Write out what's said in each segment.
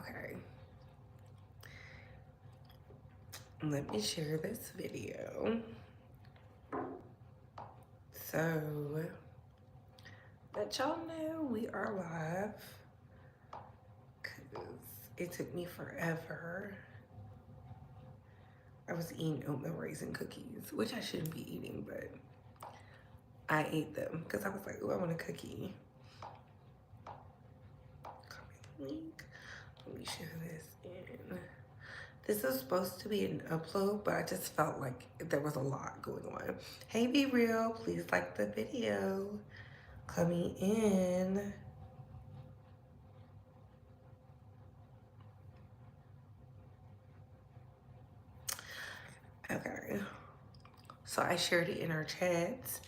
Okay. Let me share this video. So, let y'all know we are live. Because it took me forever. I was eating oatmeal raisin cookies, which I shouldn't be eating, but I ate them because I was like, oh, I want a cookie. Comment link. Let me share this in. This is supposed to be an upload, but I just felt like there was a lot going on. Hey, Be Real, please like the video. Coming in. Okay. So I shared it in our chats.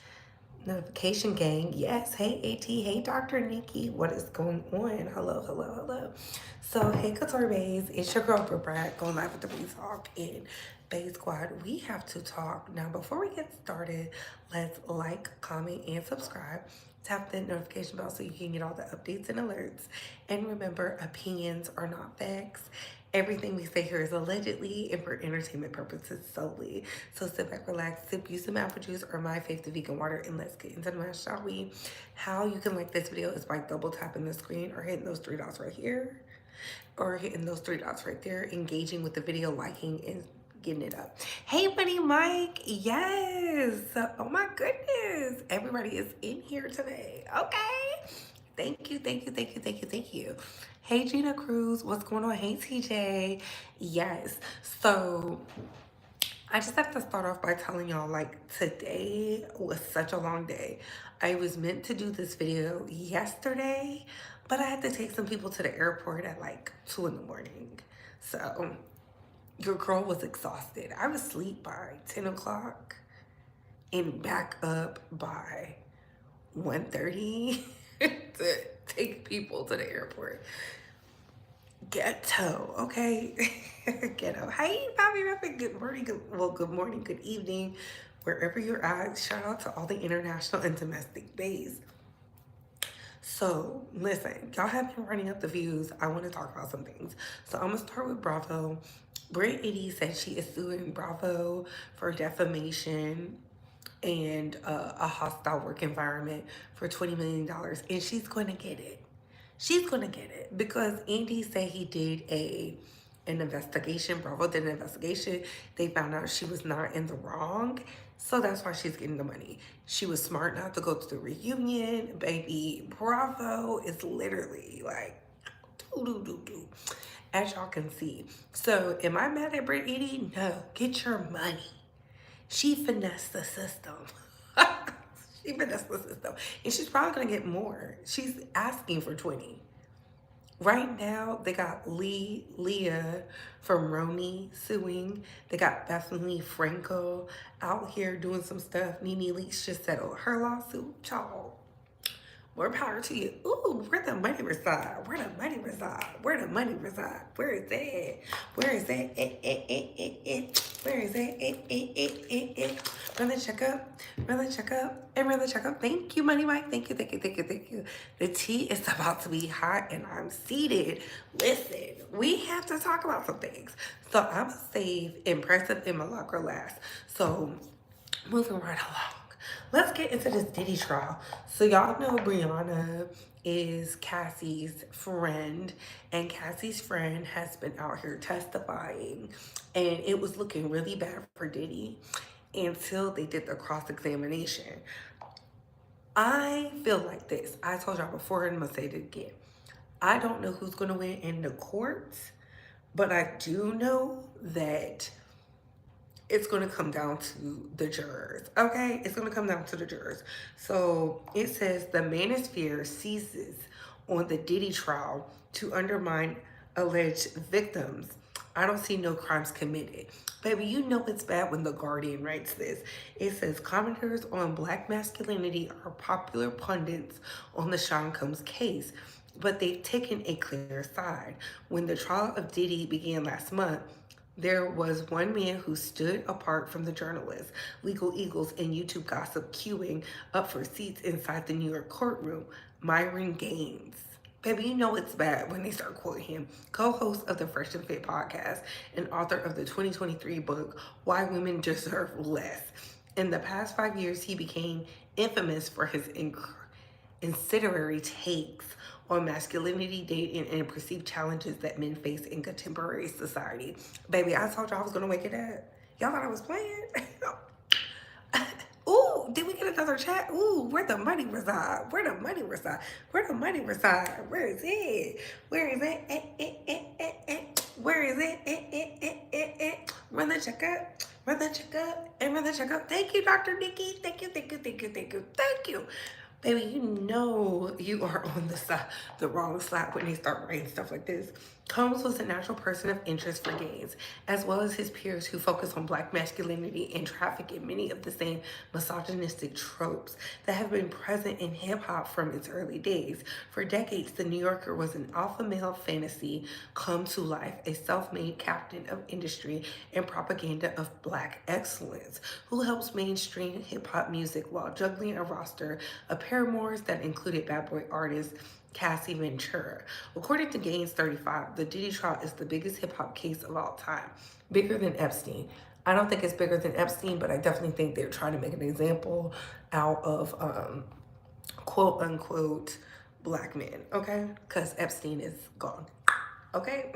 Notification gang. Yes. Hey, AT. Hey, Dr. Nikki. What is going on? Hello, hello, hello. So, hey, Couture Bays. It's your girl, Brad, going live with the Bee Talk in Bay Squad. We have to talk. Now, before we get started, let's like, comment, and subscribe. Tap the notification bell so you can get all the updates and alerts. And remember, opinions are not facts. Everything we say here is allegedly and for entertainment purposes solely. So sit back, relax, sip you some apple juice or my favorite vegan water, and let's get into the match, shall we? How you can like this video is by double tapping the screen or hitting those 3 dots right here, or hitting those 3 dots right there, engaging with the video, liking, and getting it up. Hey, buddy Mike. Yes. Oh my goodness. Everybody is in here today. Okay. Thank you, thank you, thank you, thank you, thank you. Hey, Gina Cruz, what's going on? Hey, TJ. Yes. So I just have to start off by telling y'all, like, today was such a long day. I was meant to do this video yesterday, but I had to take some people to the airport at like 2 in the morning. So your girl was exhausted. I was asleep by 10 o'clock and back up by 1:30 to take people to the airport. Ghetto, okay? Ghetto. Hey, Bobby Ruffin. Good morning. Good morning, good evening, wherever you're at. Shout out to all the international and domestic bays. So, listen, y'all have been running up the views. I want to talk about some things. So, I'm going to start with Bravo. Britt Eddie said she is suing Bravo for defamation and a hostile work environment for $20 million. And she's going to get it. She's going to get it because Andy said he did an investigation. Bravo did an investigation. They found out she was not in the wrong. So that's why she's getting the money. She was smart not to go to the reunion. Baby, Bravo is literally like, doo-doo-doo-doo, as y'all can see. So am I mad at Britt Eddie? No. Get your money. She finessed the system. She finessed the system. And she's probably going to get more. She's asking for 20. Right now, they got Leah from Roni suing. They got Bethany Frankel out here doing some stuff. Nene Leakes just settled her lawsuit. Y'all, more power to you. Ooh, where the money reside? Where the money reside? Where the money reside? Where is that? Where is that? Where is that? Run the checkup. Run the checkup. And run the checkup. Thank you, Money Mike. Thank you, thank you, thank you, thank you. The tea is about to be hot and I'm seated. Listen, we have to talk about some things. So I'm going to save Empressive and Milagro last. So moving right along. Let's get into this Diddy trial. So y'all know Brianna is Cassie's friend, and Cassie's friend has been out here testifying, and it was looking really bad for Diddy until they did the cross-examination. I feel like this. I told y'all before, and I'm gonna say it again. I don't know who's gonna win in the courts, but I do know that it's going to come down to the jurors, okay? It's going to come down to the jurors. So it says the manosphere seizes on the Diddy trial to undermine alleged victims. I don't see no crimes committed. Baby, you know it's bad when The Guardian writes this. It says commenters on black masculinity are popular pundits on the Sean Combs case, but they've taken a clear side. When the trial of Diddy began last month, there was one man who stood apart from the journalists, legal eagles, and YouTube gossip queuing up for seats inside the New York courtroom, Myron Gaines. Baby, you know it's bad when they start quoting him. Co-host of the Fresh and Fit podcast and author of the 2023 book, Why Women Deserve Less. In the past 5 years, he became infamous for his incendiary takes on masculinity, dating, and perceived challenges that men face in contemporary society. Baby, I told y'all I was going to wake it up. Y'all thought I was playing? Ooh, did we get another chat? Ooh, where the money reside? Where the money reside? Where the money reside? Where is it? Where is it? Where is it? Run the checkup. Run the checkup. And run the checkup. Thank you, Dr. Nikki. Thank you, thank you, thank you, thank you, thank you. Baby, you know you are on the wrong side when they start writing stuff like this. Combs was a natural person of interest for gays, as well as his peers who focus on black masculinity and traffic in many of the same misogynistic tropes that have been present in hip hop from its early days. For decades, The New Yorker was an alpha male fantasy come to life, a self-made captain of industry and propaganda of black excellence, who helps mainstream hip hop music while juggling a roster of paramours that included bad boy artists Cassie Ventura. According to Gaines 35, the Diddy trial is the biggest hip hop case of all time, bigger than Epstein. I don't think it's bigger than Epstein, but I definitely think they're trying to make an example out of quote unquote black men, okay? Because Epstein is gone, okay?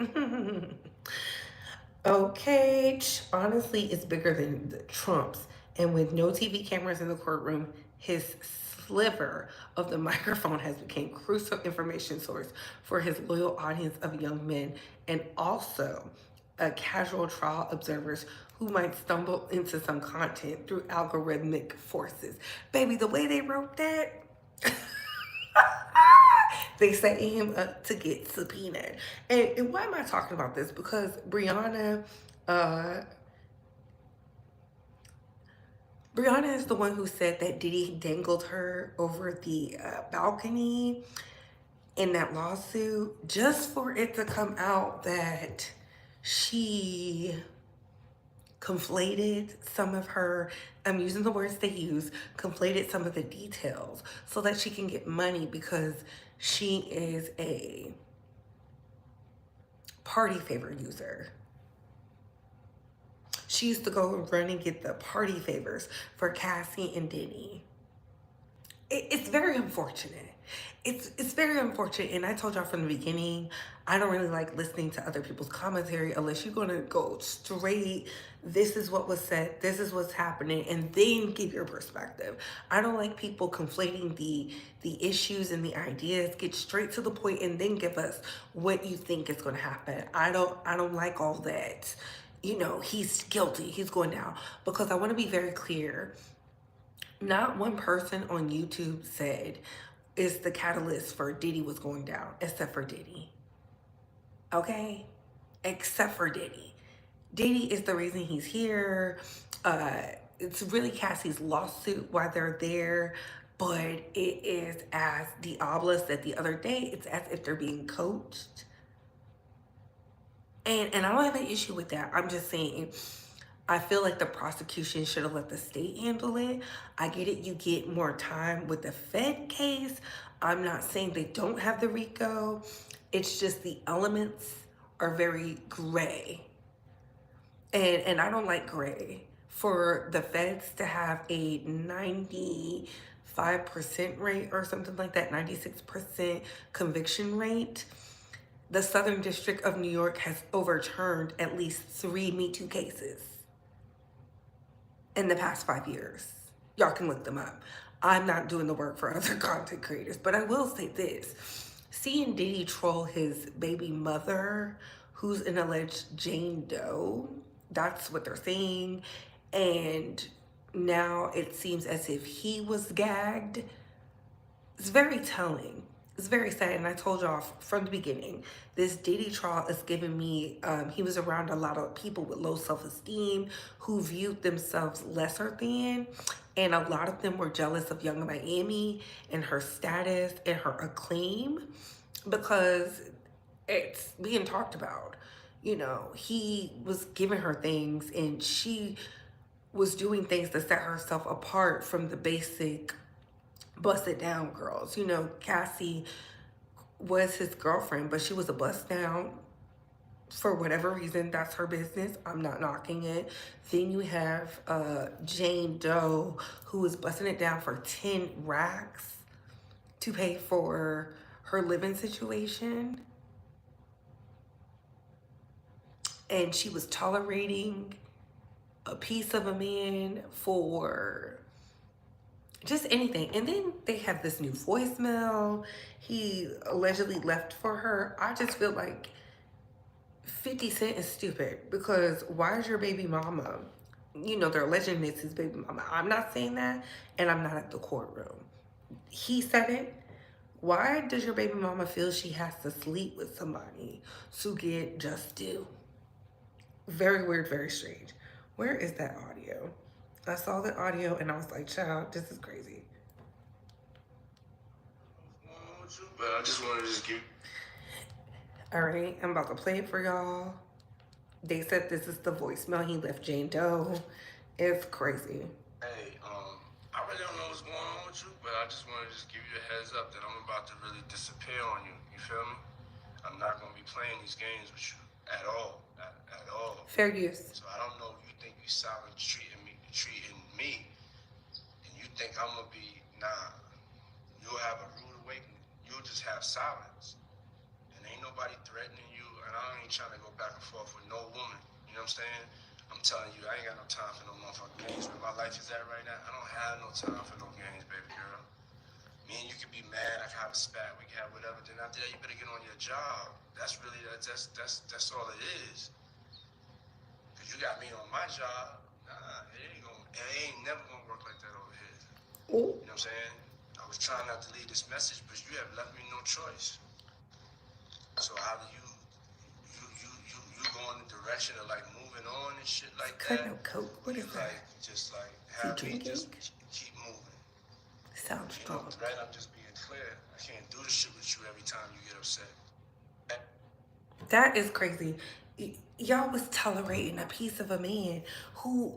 Okay, honestly, it's bigger than the Trump's. And with no TV cameras in the courtroom, his sliver of the microphone has become crucial information source for his loyal audience of young men and also casual trial observers who might stumble into some content through algorithmic forces. Baby, the way they wrote that, they set him up to get subpoenaed. And why am I talking about this? Because uh, Brianna is the one who said that Diddy dangled her over the balcony in that lawsuit just for it to come out that she conflated some of her, I'm using the words they use, conflated some of the details so that she can get money because she is a party favor user. She used to go and run and get the party favors for Cassie and Diddy. It's very unfortunate. It's very unfortunate. And I told y'all from the beginning, I don't really like listening to other people's commentary unless you're gonna go straight, this is what was said, this is what's happening, and then give your perspective. I don't like people conflating the issues and the ideas. Get straight to the point and then give us what you think is gonna happen. I don't like all that. You know, he's guilty, he's going down. Because I want to be very clear, not one person on YouTube said is the catalyst for Diddy was going down, except for Diddy. Okay? Except for Diddy. Diddy is the reason he's here. It's really Cassie's lawsuit why they're there, but it is, as the obelisk said the other day, it's as if they're being coached. And I don't have an issue with that. I'm just saying, I feel like the prosecution should have let the state handle it. I get it, you get more time with the Fed case. I'm not saying they don't have the RICO. It's just the elements are very gray. And I don't like gray. For the feds to have a 95% rate or something like that, 96% conviction rate, the Southern District of New York has overturned at least 3 Me Too cases in the past 5 years. Y'all can look them up. I'm not doing the work for other content creators, but I will say this. Seeing Diddy troll his baby mother, who's an alleged Jane Doe, that's what they're saying, and now it seems as if he was gagged. It's very telling. It's very sad, and I told y'all from the beginning, this Diddy trial is giving me, he was around a lot of people with low self-esteem who viewed themselves lesser than, and a lot of them were jealous of Young Miami and her status and her acclaim because it's being talked about. You know, he was giving her things and she was doing things to set herself apart from the basic bust it down girls. You know, Cassie was his girlfriend, but she was a bust down for whatever reason. That's her business. I'm not knocking it. Then you have Jane Doe, who was busting it down for 10 racks to pay for her living situation. And she was tolerating a piece of a man for just anything. And then they have this new voicemail he allegedly left for her. I just feel like 50 Cent is stupid, because why is your baby mama, you know, they're alleging it's his baby mama. I'm not saying that, and I'm not at the courtroom. He said it. Why does your baby mama feel she has to sleep with somebody to get just due? Very weird, very strange. Where is that audio? I saw the audio and I was like, child, this is crazy. But I just wanted to just give. All right, I'm about to play it for y'all. They said this is the voicemail he left Jane Doe. It's crazy. Hey, I really don't know what's going on with you, but I just wanted to just give you a heads up that I'm about to really disappear on you. You feel me? I'm not gonna be playing these games with you at all, at all. Fair use. So I don't know if you think you silent treating me, and you think I'm gonna be nah. You'll have a rude awakening. You'll just have silence. Ain't nobody threatening you, and I ain't trying to go back and forth with no woman. You know what I'm saying? I'm telling you, I ain't got no time for no motherfucking games. Where my life is at right now, I don't have no time for no games, baby girl. Me and you can be mad, I can have a spat, we can have whatever. Then after that, you better get on your job. That's really that's all it is. Cause you got me on my job. Nah, it ain't never gonna work like that over here. Ooh. You know what I'm saying? I was trying not to leave this message, but you have left me no choice. So how do you go in the direction of like moving on and shit like that? Cutting up coke. What is that? Like just like have me just keep moving. Sounds strong. Right, I'm just being clear. I can't do this shit with you every time you get upset. That is crazy. Y'all was tolerating a piece of a man who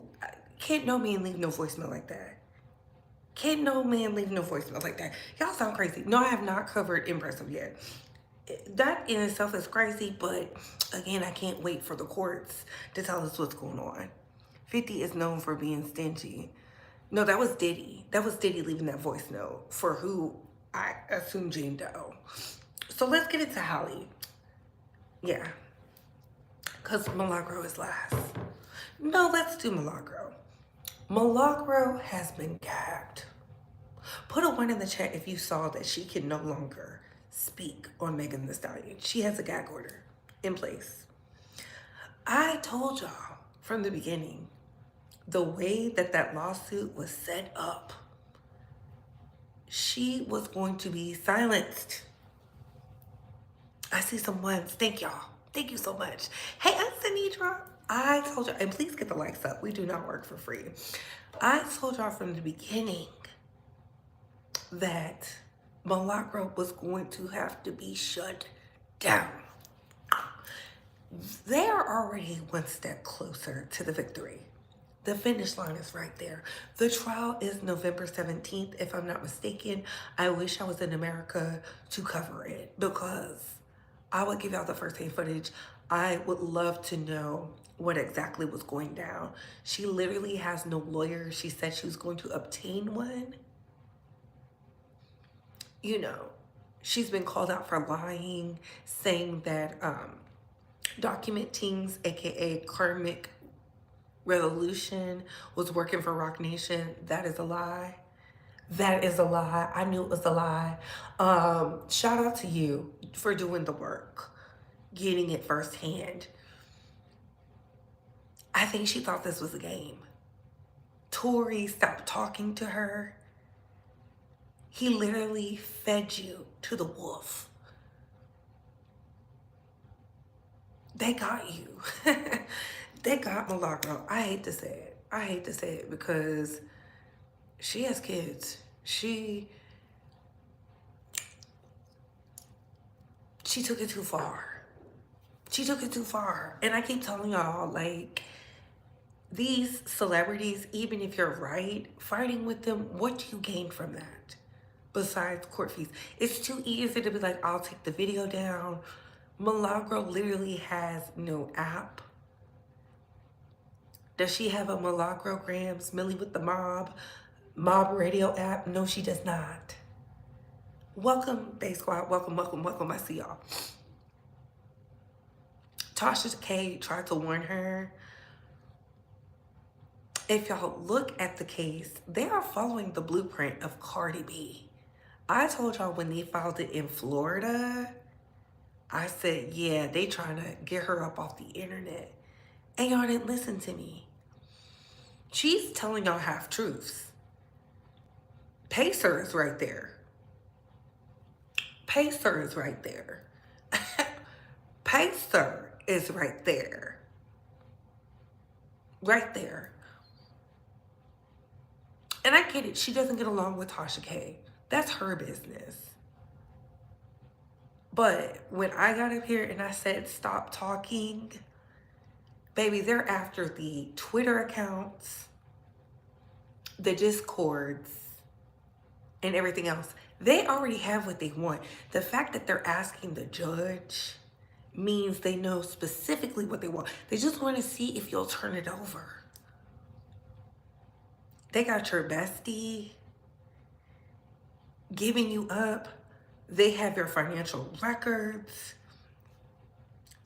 can't no man leave no voicemail like that. Can't no man leave no voicemail like that. Y'all sound crazy. No, I have not covered Empressive yet. That in itself is crazy, but again, I can't wait for the courts to tell us what's going on. 50 is known for being stingy. No, that was Diddy. That was Diddy leaving that voice note for who I assume Jane Doe. So let's get into Holly. Yeah. Because Milagro is last. No, let's do Milagro. Milagro has been gagged. Put a 1 in the chat if you saw that she can no longer speak on Megan Thee Stallion. She has a gag order in place. I told y'all from the beginning, the way that lawsuit was set up, she was going to be silenced. I see some ones. Thank y'all. Thank you so much. Hey, I'm Sinidra. I told y'all, and please get the likes up. We do not work for free. I told y'all from the beginning that Milagro was going to have to be shut down. They're already one step closer to the victory. The finish line is right there. The trial is November 17th, if I'm not mistaken. I wish I was in America to cover it, because I would give y'all the first-hand footage. I would love to know what exactly was going down. She literally has no lawyer. She said she was going to obtain one. You know, she's been called out for lying, saying that Document Teams, aka Karmic Revolution, was working for Rock Nation. That is a lie. That is a lie. I knew it was a lie. Shout out to you for doing the work, getting it firsthand. I think she thought this was a game. Tory stopped talking to her. He literally fed you to the wolf. They got you. They got Milagro. I hate to say it. I hate to say it, because she has kids. She took it too far. She took it too far. And I keep telling y'all, like, these celebrities, even if you're right, fighting with them, what do you gain from that? besides court fees. It's too easy to be like, I'll take the video down. Milagro literally has no app. Does she have a Milagro-grams, Millie with the mob radio app? No, she does not. Welcome, Bay Squad. Welcome, welcome, welcome. I see y'all. Tasha K tried to warn her. If y'all look at the case, they are following the blueprint of Cardi B. I told y'all when they filed it in Florida, I said, yeah, they trying to get her up off the internet. And y'all didn't listen to me. She's telling y'all half-truths. Pacer is right there. Pacer is right there. Pacer is right there. Right there. And I get it. She doesn't get along with Tasha K. That's her business. But when I got up here and I said, stop talking, baby, they're after the Twitter accounts, the Discords, and everything else. They already have what they want. The fact that they're asking the judge means they know specifically what they want. They just want to see if you'll turn it over. They got your bestie giving you up. They have your financial records.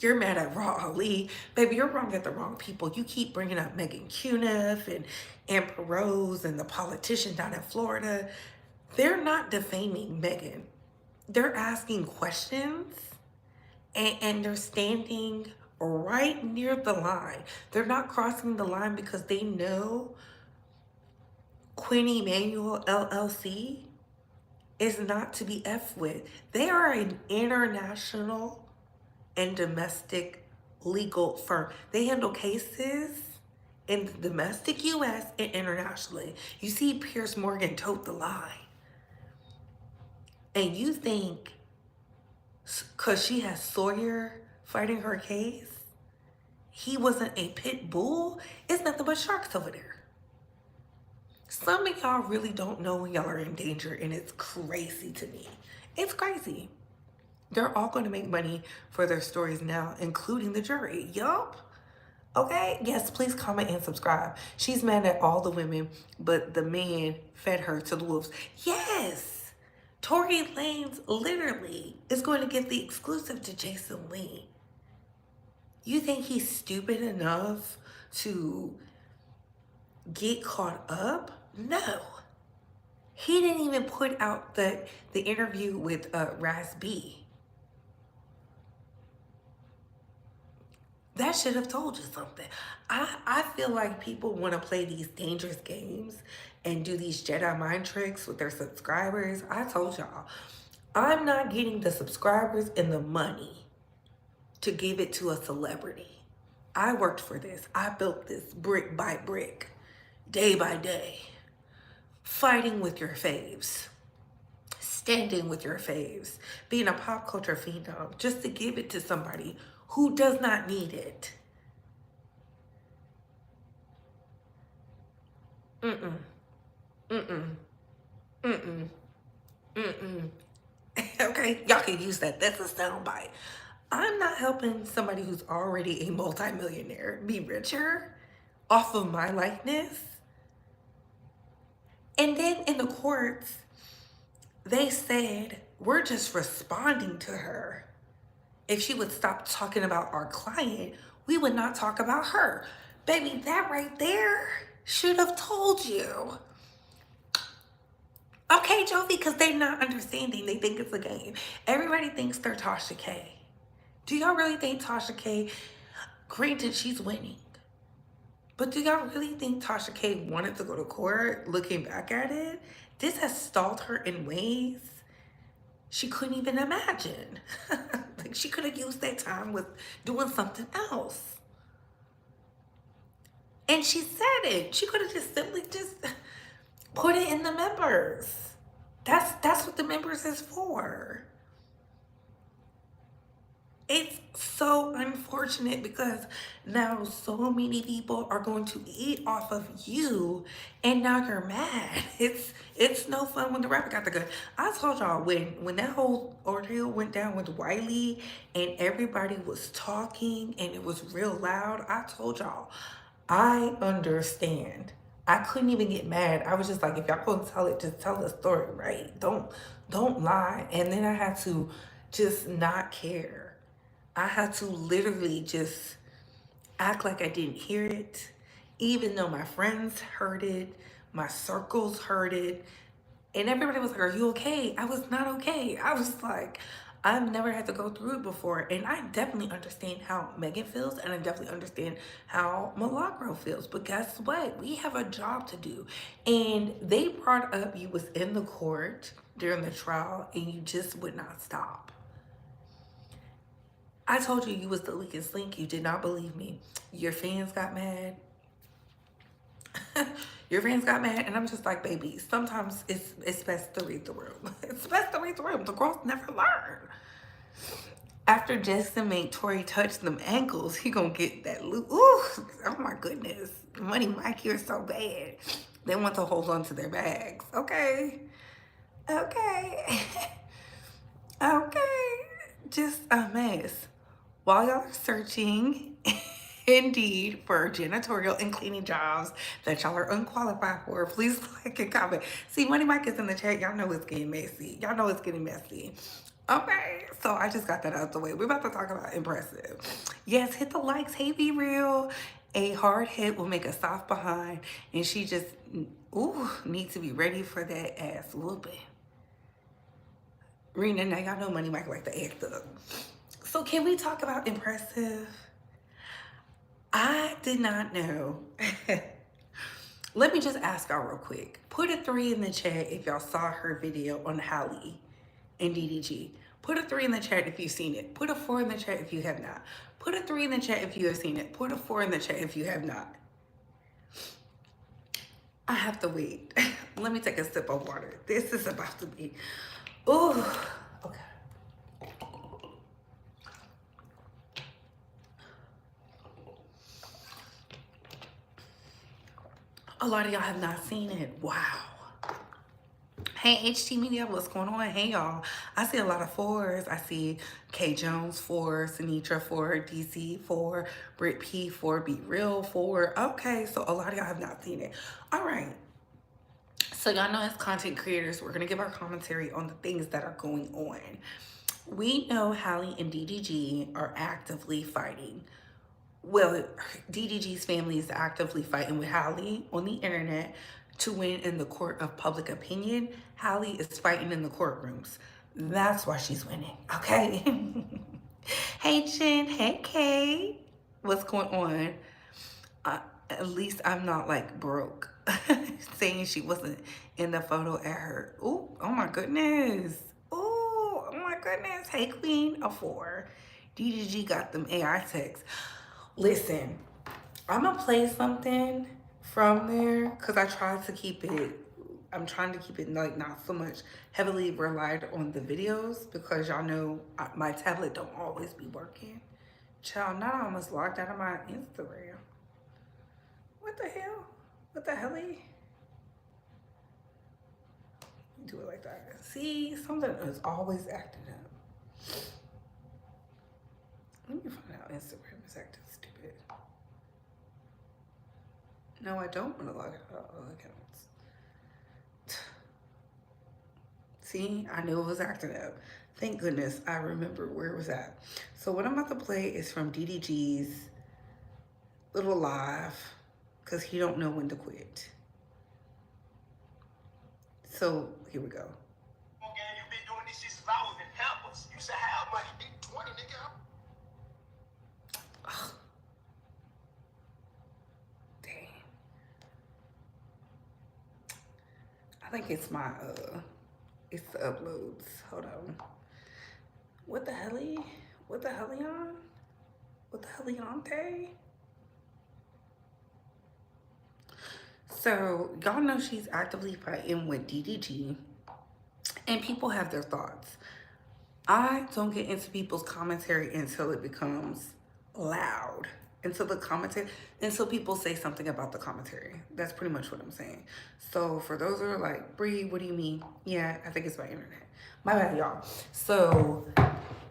You're mad at Raw Ali. Baby, you're wrong at the wrong people. You keep bringing up Megan Cuniff and Empressive and the politician down in Florida. They're not defaming Megan. They're asking questions and they're standing right near the line. They're not crossing the line because they know Quinn Emanuel LLC is not to be F with. They are an international and domestic legal firm. They handle cases in the domestic US and internationally. You see Pierce Morgan tote the line. And you think because she has Sawyer fighting her case, he wasn't a pit bull? It's nothing but sharks over there. Some of y'all really don't know when y'all are in danger, and it's crazy to me. It's crazy. They're all going to make money for their stories now, including the jury. Yup. Okay? Yes, please comment and subscribe. She's mad at all the women, but the man fed her to the wolves. Yes! Tory Lanez literally is going to give the exclusive to Jason Lee. You think he's stupid enough to get caught up? No. He didn't even put out the interview with Raz B. That should have told you something. I feel like people want to play these dangerous games and do these Jedi mind tricks with their subscribers. I told y'all, I'm not getting the subscribers and the money to give it to a celebrity. I worked for this. I built this brick by brick, day by day, fighting with your faves, standing with your faves, being a pop culture phenom just to give it to somebody who does not need it. Mm-mm. Mm-mm. Mm-mm. Mm-mm. Okay, y'all can use that. That's a soundbite. I'm not helping somebody who's already a multimillionaire be richer off of my likeness. And then in the courts, they said, we're just responding to her. If she would stop talking about our client, we would not talk about her. Baby, that right there should have told you. Okay, Jovi, because they're not understanding. They think it's a game. Everybody thinks they're Tasha K. Do y'all really think Tasha K, granted she's winning, but do y'all really think Tasha K wanted to go to court? Looking back at it, this has stalled her in ways she couldn't even imagine. Like she could have used that time with doing something else. And she said it. She could have just simply just put it in the members. That's what the members is for. It's so unfortunate because now so many people are going to eat off of you and now you're mad. It's no fun when the rapper got the gun. I told y'all when that whole ordeal went down with Wiley and everybody was talking and it was real loud, I told y'all, I understand. I couldn't even get mad. I was just like, if y'all gonna tell it, just tell the story, right? Don't lie. And then I had to just not care. I had to literally just act like I didn't hear it, even though my friends heard it, my circles heard it, and everybody was like, "Are you okay?" I was not okay. I was like, I've never had to go through it before. And I definitely understand how Megan feels, and I definitely understand how Milagro feels. But guess what? We have a job to do. And they brought up you was in the court during the trial and you just would not stop. I told you you was the weakest link. You did not believe me. Your fans got mad. Your fans got mad, and I'm just like, baby, sometimes it's best to read the room. It's best to read the room. The girls never learn. After Justin made Tori touch them ankles, he gonna get that loop. Ooh, oh my goodness. Money Mike, you're so bad. They want to hold on to their bags. Okay. Okay. Okay. Just a mess. While y'all are searching Indeed for janitorial and cleaning jobs that y'all are unqualified for, please like and comment. See, Money Mike is in the chat. Y'all know it's getting messy. Y'all know it's getting messy. Okay, so I just got that out the way. We're about to talk about Empressive. Yes, hit the likes. Hey, Be Real. A hard hit will make a soft behind, and she just, ooh, needs to be ready for that ass whooping. Rena, now y'all know Money Mike like to act up. So can we talk about Empressive? I did not know. Let me just ask y'all real quick. Put a 3 in the chat if y'all saw her video on Hallie and DDG. Put a 3 in the chat if you've seen it. Put a 4 in the chat if you have not. Put a 3 in the chat if you have seen it. Put a 4 in the chat if you have not. I have to wait. Let me take a sip of water. This is about to be, ooh, okay. A lot of y'all have not seen it. Wow. Hey, HT Media, what's going on? Hey, y'all. I see a lot of 4s. I see K Jones 4, Sinitra 4, DC 4, Britt P 4, Be Real 4. Okay, so a lot of y'all have not seen it. All right. So y'all know as content creators, we're going to give our commentary on the things that are going on. We know Hallie and DDG are actively fighting. Well, DDG's family is actively fighting with Hallie on the internet to win in the court of public opinion. Hallie is fighting in the courtrooms. That's why she's winning, okay? Hey, Jen. Hey, Kay. What's going on? At least I'm not like broke. Saying she wasn't in the photo at her. Ooh, oh my goodness. Ooh, oh my goodness. Hey, Queen, a 4. DDG got them AI texts. Listen, I'm gonna play something from there because I tried to keep it, I'm trying to keep it like not so much heavily relied on the videos because y'all know my tablet don't always be working. Child, now I almost logged out of my Instagram. What the hell? What the hell? Do it like that. See, something is always acting up. Let me find out Instagram is acting stupid. No, I don't want to log out of all accounts. See, I knew it was acting up. Thank goodness I remember where it was at. So what I'm about to play is from DDG's little live because he don't know when to quit. So here we go. Okay, you been doing this shit since I was in Pampers. You should have money, big 20, nigga. Dang. I think it's my it's the uploads. Hold on. What the hell? What the hell on? What the hell on, Tay? So y'all know she's actively fighting with DDG, and people have their thoughts. I don't get into people's commentary until it becomes loud. Until the commentary, until people say something about the commentary. That's pretty much what I'm saying. So for those who are like, Bree, what do you mean? Yeah, I think it's my internet. My bad, y'all. So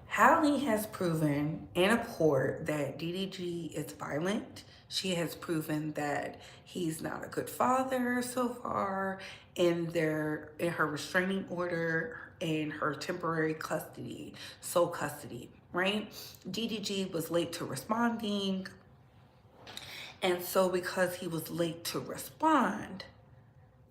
Hallie has proven in a court that DDG is violent. She has proven that he's not a good father so far in her restraining order in her temporary custody, sole custody, right? DDG was late to responding. And so because he was late to respond,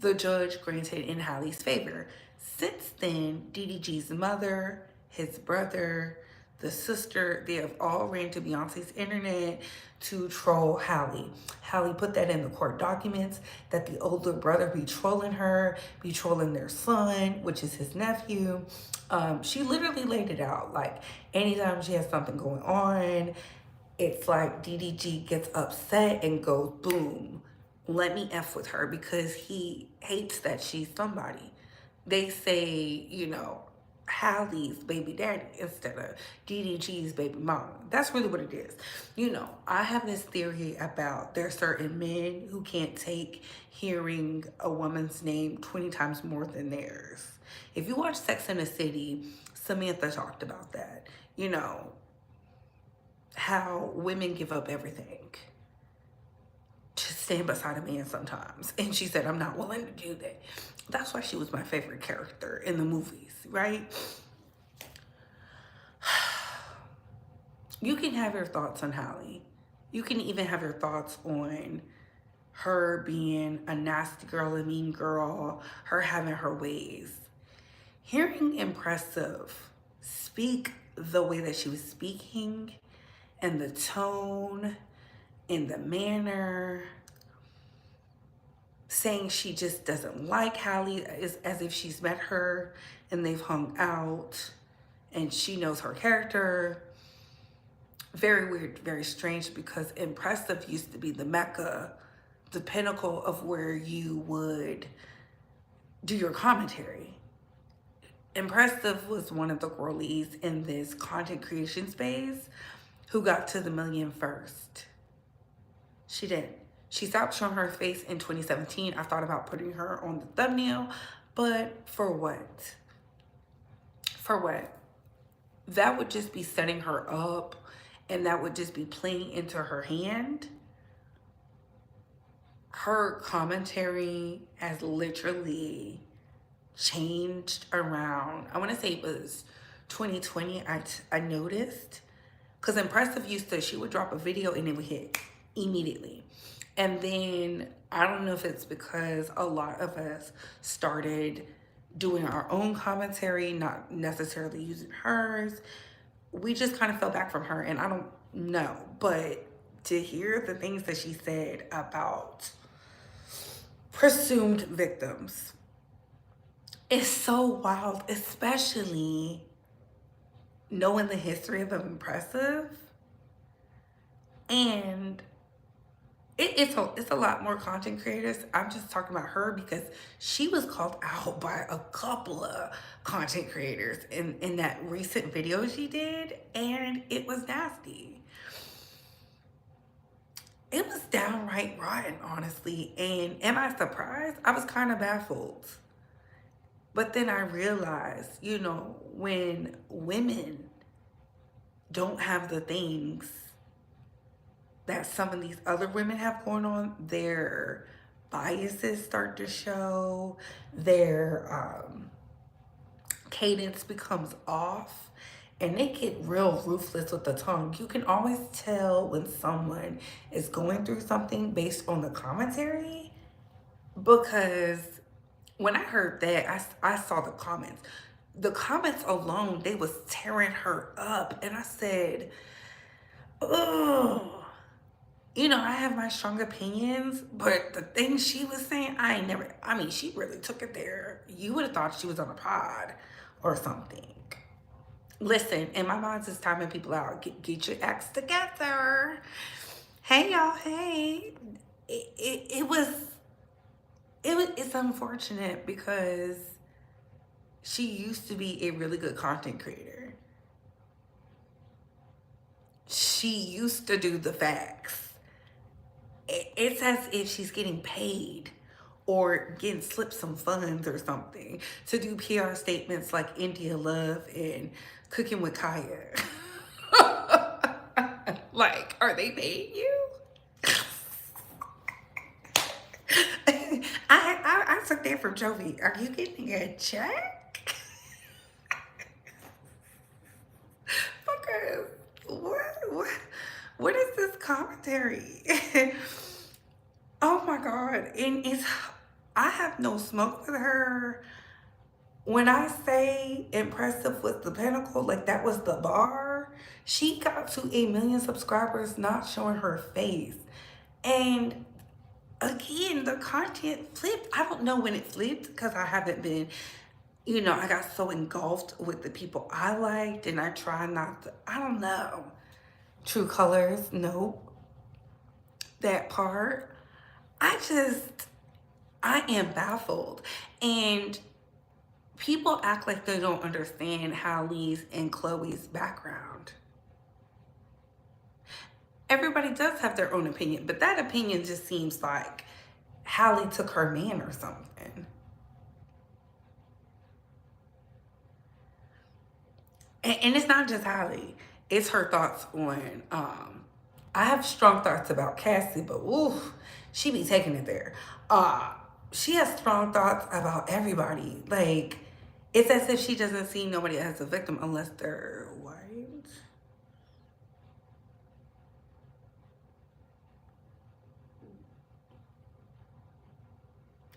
the judge granted in Hallie's favor. Since then, DDG's mother, his brother, the sister, they have all ran to Beyonce's internet to troll Hallie. Hallie put that in the court documents that the older brother be trolling her, be trolling their son, which is his nephew. She literally laid it out. Like anytime she has something going on, it's like DDG gets upset and goes, boom, let me F with her because he hates that she's somebody. They say, Hallie's baby daddy instead of DDG's baby mama. That's really what it is. I have this theory about there are certain men who can't take hearing a woman's name 20 times more than theirs. If you watch Sex and the City, Samantha talked about that. How women give up everything to stand beside a man sometimes. And she said, I'm not willing to do that. That's why she was my favorite character in the movies, right? You can have your thoughts on Hallie. You can even have your thoughts on her being a nasty girl, a mean girl, her having her ways. Hearing Empressive speak the way that she was speaking, and the tone, and the manner, saying she just doesn't like Hallie, as if she's met her and they've hung out and she knows her character. Very weird, very strange, because Empressive used to be the mecca, the pinnacle of where you would do your commentary. Empressive was one of the girlies in this content creation space who got to the million first. She did. She stopped showing her face in 2017. I thought about putting her on the thumbnail, but for what? For what? That would just be setting her up, and that would just be playing into her hand. Her commentary has literally changed around, I want to say it was 2020, I noticed. Because Empressive she would drop a video and it would hit immediately. And then, I don't know if it's because a lot of us started doing our own commentary, not necessarily using hers. We just kind of fell back from her, and I don't know. But to hear the things that she said about presumed victims is so wild, especially knowing the history of Empressive. And it's a lot more content creators. I'm just talking about her because she was called out by a couple of content creators in that recent video she did, and it was nasty. It was downright rotten, honestly. And am I surprised? I was kind of baffled. But then I realized, when women don't have the things that some of these other women have going on, their biases start to show, their cadence becomes off, and they get real ruthless with the tongue. You can always tell when someone is going through something based on the commentary, because when I heard that, I saw the comments. The comments alone, they was tearing her up, and I said, ugh. I have my strong opinions, but the things she was saying, she really took it there. You would have thought she was on a pod or something. Listen, in my mind, it's timing people out. Get your acts together. Hey, y'all, hey. It's unfortunate because she used to be a really good content creator. she used to do the facts. It's as if she's getting paid or getting slipped some funds or something to do PR statements like India Love and Cooking with Kaya. Like, are they paying you? I took that from Jovi. Are you getting a check? Because what is this commentary? Oh my God. And I have no smoke with her. When I say Empressive was the pinnacle, like that was the bar, she got to 1 million subscribers not showing her face. And again, the content flipped. I don't know when it flipped because I haven't been, I got so engulfed with the people I liked and I try not to, I don't know. True colors, nope. That part. I am baffled. And people act like they don't understand Hallie's and Chloe's background. Everybody does have their own opinion, but that opinion just seems like Hallie took her man or something. And it's not just Hallie. It's her thoughts on, I have strong thoughts about Cassie, but ooh, she be taking it there. She has strong thoughts about everybody. Like, it's as if she doesn't see nobody as a victim unless they're white.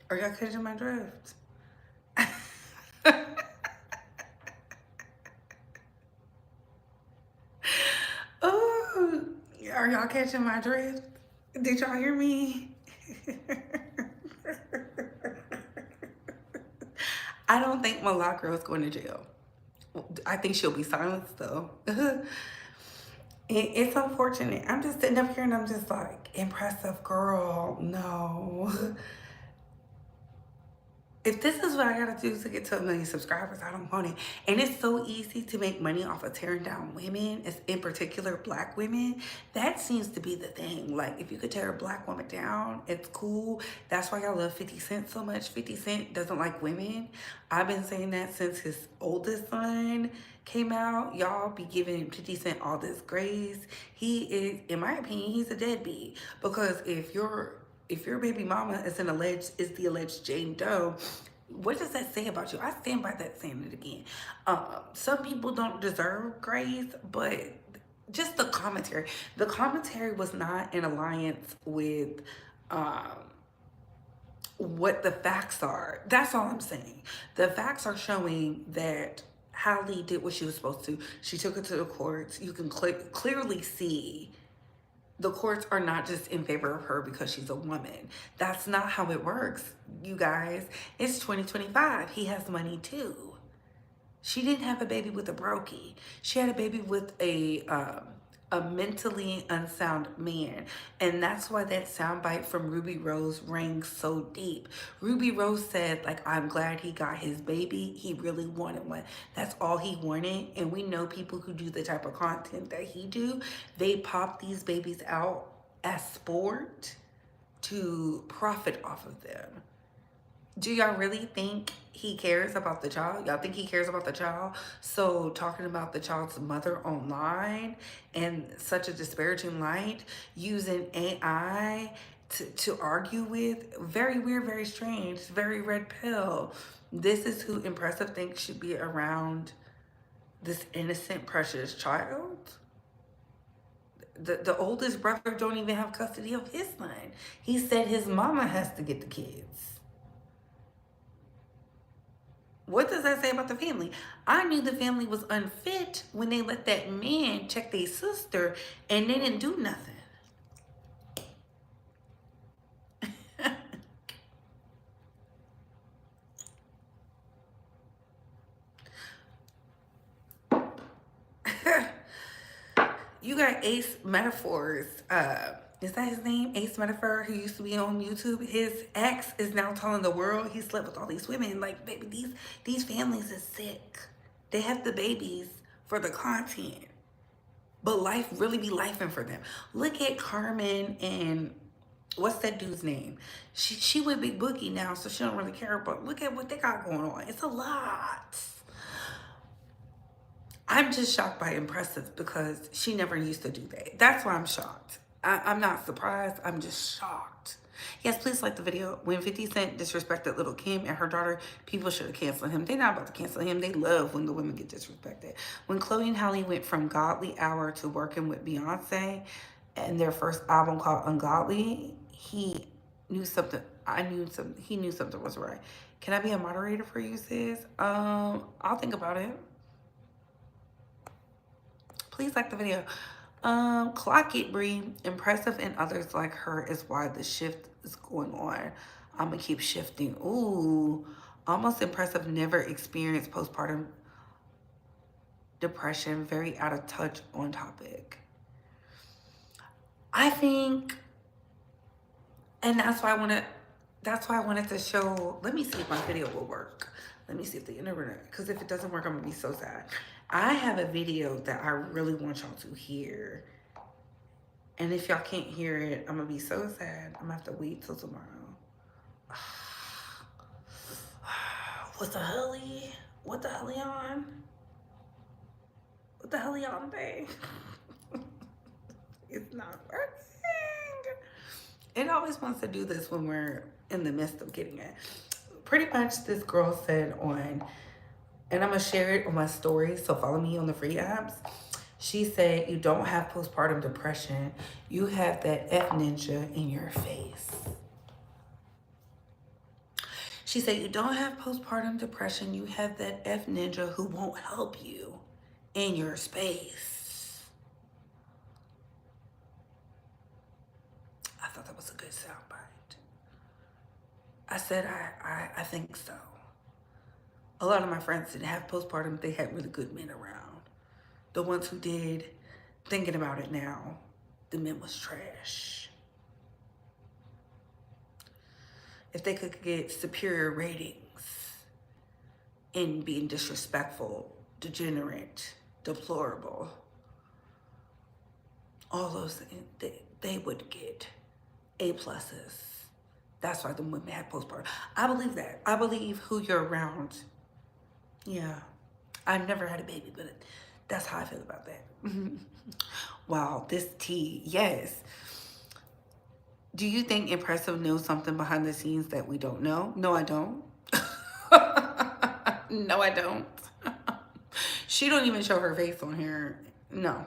Are y'all catching my drift? Oh, are y'all catching my drift? Did y'all hear me? I don't think Milagro is going to jail. I think she'll be silenced though. It's unfortunate. I'm just sitting up here and I'm just like, impressive girl, no. If this is what I gotta do to get to 1 million subscribers, I don't want it. And it's so easy to make money off of tearing down women, in particular black women. That seems to be the thing. Like, if you could tear a black woman down, it's cool. That's why y'all love 50 Cent so much. 50 Cent doesn't like women. I've been saying that since his oldest son came out. Y'all be giving 50 Cent all this grace. He is, in my opinion, he's a deadbeat. Because if your baby mama is the alleged Jane Doe, what does that say about you? I stand by that, saying it again. Some people don't deserve grace, but just the commentary. The commentary was not in alliance with what the facts are. That's all I'm saying. The facts are showing that Hallie did what she was supposed to. She took it to the courts. You can clearly see the courts are not just in favor of her because she's a woman. That's not how it works, you guys. It's 2025. He has money too. She didn't have a baby with a brokey. She had a baby with a mentally unsound man. And that's why that soundbite from Ruby Rose rang so deep. Ruby Rose said, like, I'm glad he got his baby. He really wanted one. That's all he wanted. And we know people who do the type of content that he do, they pop these babies out as sport to profit off of them. Do y'all really think he cares about the child? Y'all think he cares about the child? So talking about the child's mother online in such a disparaging light, using AI to argue with, very weird, very strange, very red pill. This is who Empressive thinks should be around this innocent, precious child? The oldest brother don't even have custody of his son. He said his mama has to get the kids. What does that say about the family? I knew the family was unfit when they let that man check their sister and they didn't do nothing. You got Ace Metaphors. Is that his name? Ace Metaphor, who used to be on YouTube. His ex is now telling the world he slept with all these women. Like, baby, these families is sick. They have the babies for the content. but life really be lifing for them. Look at Carmen and what's that dude's name? She with Big Boogie now, so she don't really care. But look at what they got going on. It's a lot. I'm just shocked by Empressive because she never used to do that. That's why I'm shocked. I'm not surprised. I'm just shocked. Yes, please like the video. When 50 Cent disrespected Little Kim and her daughter, people should have canceled him. They're not about to cancel him. They love when the women get disrespected. When Chloe and Halle went from Godly Hour to working with Beyonce and their first album called Ungodly, he knew something. I knew something. He knew something was right. Can I be a moderator for you, sis? I'll think about it. Please like the video. Clock it, Bree. Empressive and others like her is why the shift is going on. I'm gonna keep shifting. Ooh, almost Empressive never experienced postpartum depression. Very out of touch on topic. I think, and that's why I wanted to show. Let me see if my video will work. Let me see if the internet, because if it doesn't work, I'm gonna be so sad. I have a video that I really want y'all to hear. And if y'all can't hear it, I'm gonna be so sad. I'm gonna have to wait till tomorrow. What the hell? What the hell on? What the hell on, babe? It's not working. It always wants to do this when we're in the midst of getting it. Pretty much this girl said on, and I'm gonna share it on my story, so follow me on the free apps. She said, you don't have postpartum depression. You have that F ninja in your face. She said, you don't have postpartum depression. You have that F ninja who won't help you in your space. I thought that was a good soundbite. I said, I think so. A lot of my friends didn't have postpartum. They had really good men around. The ones who did, thinking about it now, the men was trash. If they could get superior ratings in being disrespectful, degenerate, deplorable, all those things, they would get A pluses. That's why the women had postpartum. I believe that. I believe who you're around. Yeah. I never had a baby, but that's how I feel about that. Wow, this tea, yes. Do you think Empressive knows something behind the scenes that we don't know? No, I don't. No, I don't. She don't even show her face on here. No,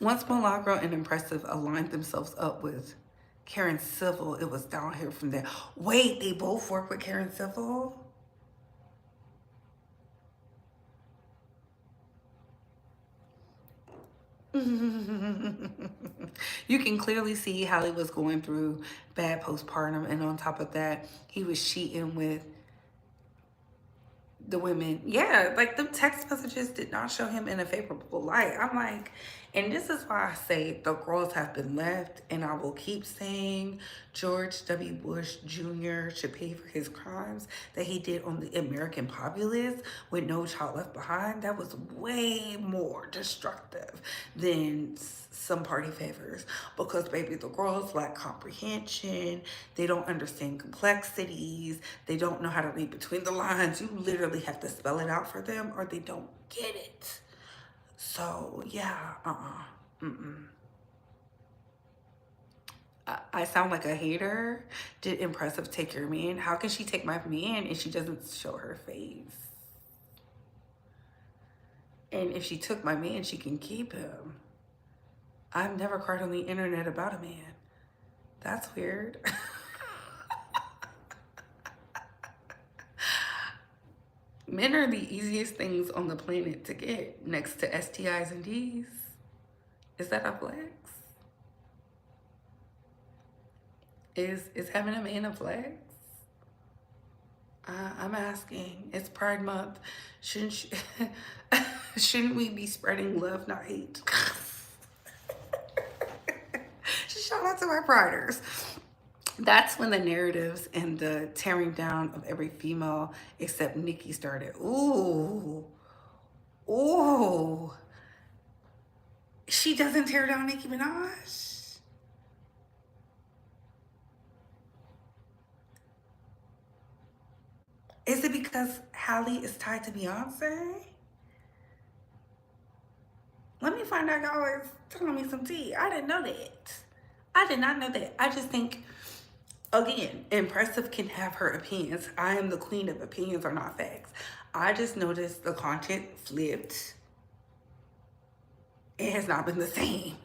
Once Milagro and Empressive aligned themselves up with Karen Civil, it was down here from there. Wait, they both work with Karen Civil? You can clearly see Halle was going through bad postpartum, and on top of that, he was cheating with the women. Yeah, like the text messages did not show him in a favorable light. I'm like, and this is why I say the girls have been left, and I will keep saying George W. Bush Jr. should pay for his crimes that he did on the American populace with No Child Left Behind. That was way more destructive than some party favors, because baby, the girls lack comprehension. They don't understand complexities. They don't know how to read between the lines. You literally have to spell it out for them or they don't get it. So yeah, I sound like a hater. Did Empressive take your man? How can she take my man and she doesn't show her face? And if she took my man, she can keep him. I've never cried on the internet about a man. That's weird. Men are the easiest things on the planet to get, next to STIs and Ds. Is that a flex? Is having a man a flex? I'm asking. It's Pride Month. Shouldn't we be spreading love, not hate? Shout out to my priders. That's when the narratives and the tearing down of every female except Nikki started. Ooh. Ooh. She doesn't tear down Nicki Minaj. Is it because Halle is tied to Beyonce? Let me find out y'all is telling me some tea. I didn't know that. I did not know that. I just think, again, Impressive can have her opinions. I am the queen of opinions are not facts. I just noticed the content flipped. It has not been the same.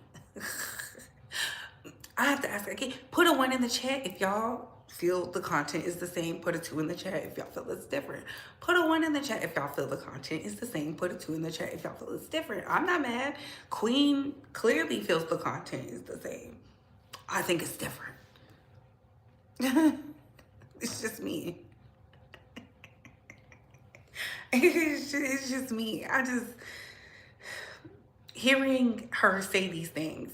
I have to ask again. Put a 1 in the chat if y'all feel the content is the same. Put a 2 in the chat if y'all feel it's different. Put a 1 in the chat if y'all feel the content is the same. Put a 2 in the chat if y'all feel it's different. I'm not mad. Queen clearly feels the content is the same. I think it's different. It's just me. It's just me. Hearing her say these things,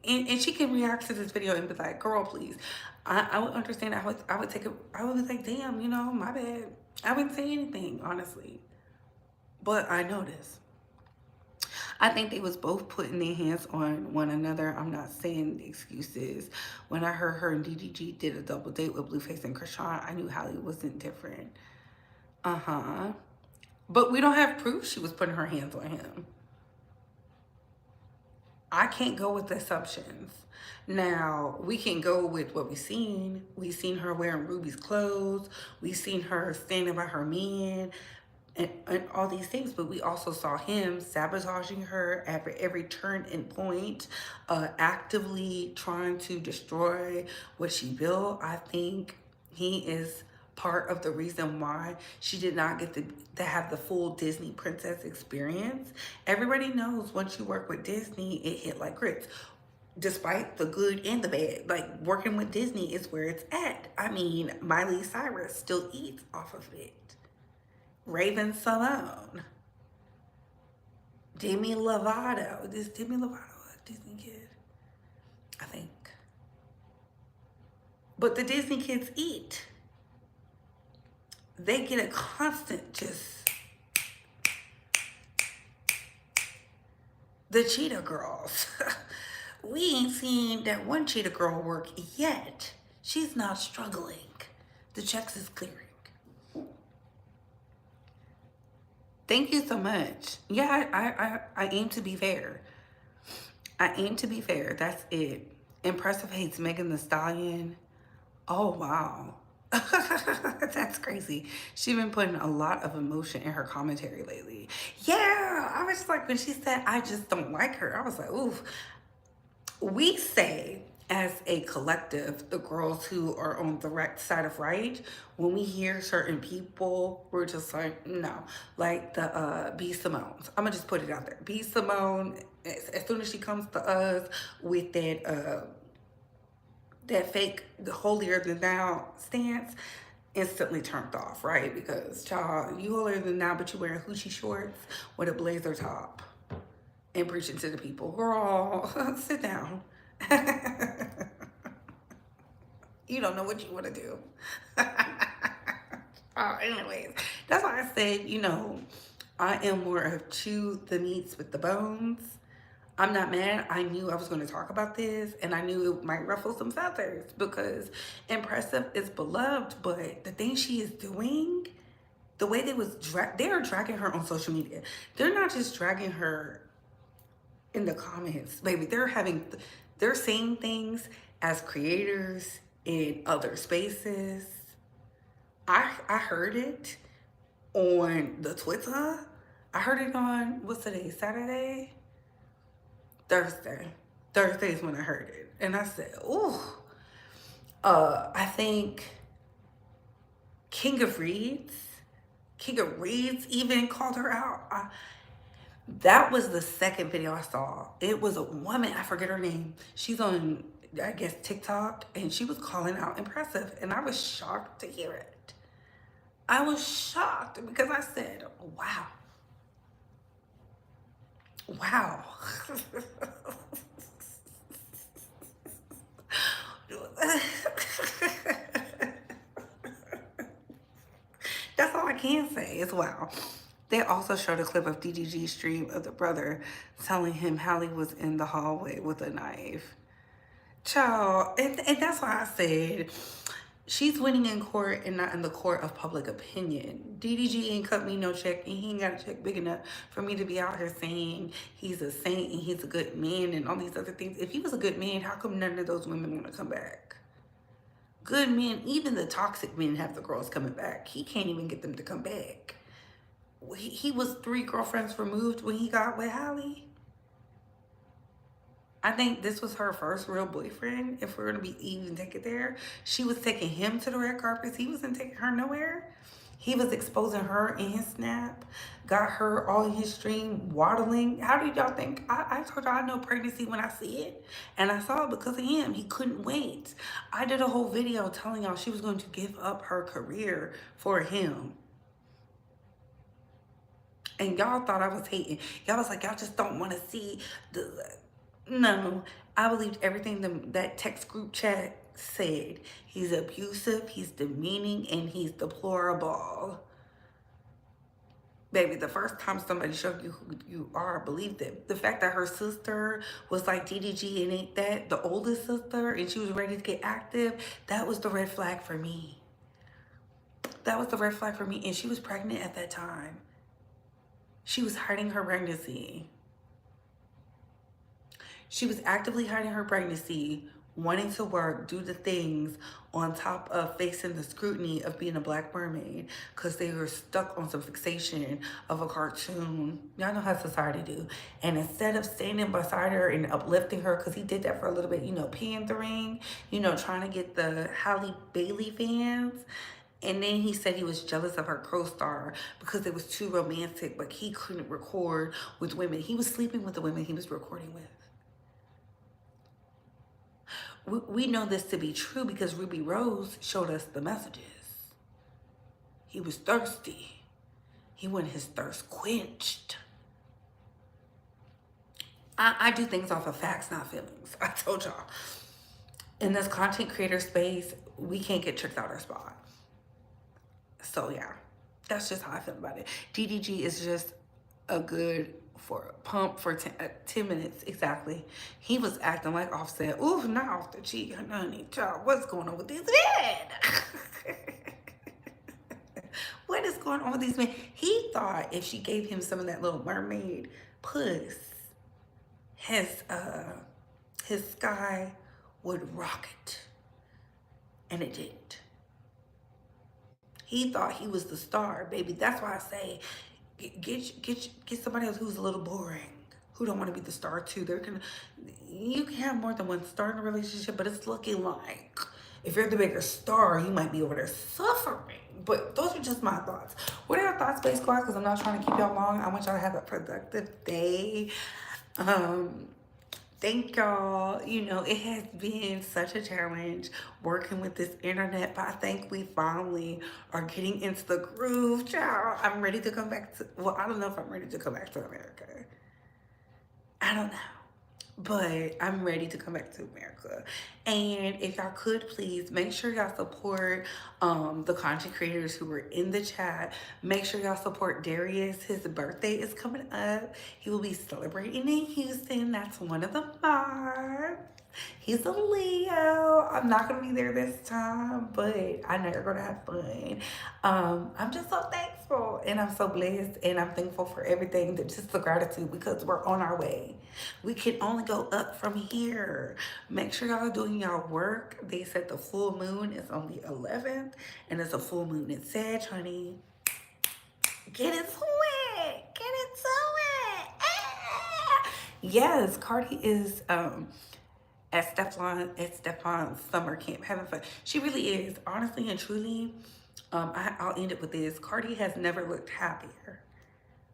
and she can react to this video and be like, girl, please. I would understand. I would take it. I would be like, damn, you know, my bad. I wouldn't say anything, honestly. But I noticed. I think they was both putting their hands on one another. I'm not saying the excuses. When I heard her and DDG did a double date with Blueface and Krishan, I knew Halle wasn't different. But we don't have proof she was putting her hands on him. I can't go with assumptions. Now, we can go with what we've seen. We've seen her wearing Ruby's clothes. We've seen her standing by her man and all these things. But we also saw him sabotaging her at every turn and point, actively trying to destroy what she built. I think he is part of the reason why she did not get to have the full Disney princess experience. Everybody knows once you work with Disney, it hit like grits. Despite the good and the bad, like working with Disney is where it's at. I mean, Miley Cyrus still eats off of it. Raven Simone, Demi Lovato. Is Demi Lovato a Disney kid? I think. But the Disney kids eat. They get a constant just. The Cheetah Girls. We ain't seen that one Cheetah Girl work yet. She's not struggling. The checks is clearing. Thank you so much. Yeah, I aim to be fair. I aim to be fair. That's it. Impressive hates Megan Thee Stallion. Oh, wow. That's crazy. She's been putting a lot of emotion in her commentary lately. Yeah, I was like, when she said, I just don't like her, I was like, oof. We say, as a collective, the girls who are on the right side of right, when we hear certain people, we're just like, no. Like the B. Simone's. I'm going to just put it out there. B. Simone, as soon as she comes to us with that fake, the holier than thou stance, instantly turned off, right? Because, child, you holier than thou, but you wearing hoochie shorts with a blazer top and preaching to the people. Girl, sit down. You don't know what you want to do. Anyways, that's why I said, you know, I am more of chew the meats with the bones. I'm not mad. I knew I was going to talk about this, and I knew it might ruffle some feathers because Impressive is beloved, but the thing she is doing, the way they are dragging her on social media. They're not just dragging her in the comments, baby. They're saying things as creators in other spaces. I heard it on the Twitter. I heard it on, what's today, Saturday? Thursday. Thursday is when I heard it. And I said, ooh. I think King of Reeds even called her out. That was the second video I saw. It was a woman, I forget her name. She's on, I guess, TikTok, and she was calling out Impressive, and I was shocked to hear it. I was shocked because I said, wow. Wow. That's all I can say is wow. They also showed a clip of DDG's stream of the brother telling him Hallie was in the hallway with a knife. Child, and that's why I said she's winning in court and not in the court of public opinion. DDG ain't cut me no check, and he ain't got a check big enough for me to be out here saying he's a saint and he's a good man and all these other things. If he was a good man, how come none of those women want to come back? Good men, even the toxic men have the girls coming back. He can't even get them to come back. He was 3 girlfriends removed when he got with Hallie. I think this was her first real boyfriend, if we're going to be even take it there. She was taking him to the red carpets. He wasn't taking her nowhere. He was exposing her in his snap, got her all in his stream, waddling. How do y'all think? I told y'all I know pregnancy when I see it. And I saw it because of him. He couldn't wait. I did a whole video telling y'all she was going to give up her career for him. And y'all thought I was hating. Y'all was like, y'all just don't want to see the... No, I believed everything that text group chat said. He's abusive, he's demeaning, and he's deplorable. Baby, the first time somebody showed you who you are, believed it. The fact that her sister was like DDG and ain't that, the oldest sister, and she was ready to get active, that was the red flag for me. That was the red flag for me, and she was pregnant at that time. She was hiding her pregnancy. She was actively hiding her pregnancy, wanting to work, do the things, on top of facing the scrutiny of being a black mermaid because they were stuck on some fixation of a cartoon. Y'all know how society do. And instead of standing beside her and uplifting her, because he did that for a little bit, you know, pandering, you know, trying to get the Halle Bailey fans. And then he said he was jealous of her co-star because it was too romantic, but he couldn't record with women. He was sleeping with the women he was recording with. We know this to be true because Ruby Rose showed us the messages. He was thirsty. He wanted his thirst quenched. I do things off of facts, not feelings. I told y'all. In this content creator space, we can't get tricked out our spot. So yeah, that's just how I feel about it. DDG is just a good pump for 10 minutes exactly. He was acting like Offset. Ooh, not off the cheek, honey. Child, what's going on with this man? What is going on with these men? He thought if she gave him some of that Little Mermaid puss, his sky would rocket, and it didn't. He thought he was the star, baby. That's why I say, get somebody else who's a little boring, who don't want to be the star too. You can have more than one star in a relationship, but it's looking like if you're the bigger star, you might be over there suffering. But those are just my thoughts. What are your thoughts, Space Squad? Because I'm not trying to keep y'all long. I want y'all to have a productive day. Thank y'all. You know, it has been such a challenge working with this internet, but I think we finally are getting into the groove, child. I'm ready to come back to, well, I don't know if I'm ready to come back to America. I don't know. But I'm ready to come back to America. And if y'all could please make sure y'all support the content creators who were in the chat. Make sure y'all support Darius. His birthday is coming up. He will be celebrating in Houston. That's one of the vibes. He's a Leo. I'm not going to be there this time, but I know you're going to have fun. I'm just so thankful, and I'm so blessed, and I'm thankful for everything, just the gratitude, because we're on our way. We can only go up from here. Make sure y'all are doing y'all work. They said the full moon is on the 11th, and it's a full moon in Sag, honey. Get into it. Get into it. Ah! Yes, Cardi is... at Stefan's summer camp, having fun. She really is, honestly and truly. I'll end it with this. Cardi has never looked happier.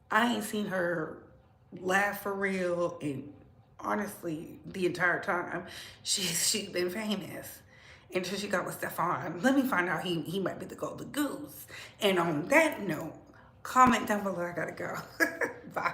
I ain't seen her laugh for real, and honestly, the entire time she's been famous until she got with Stefan. Let me find out he might be the golden goose. And on that note, comment down below. I gotta go. Bye.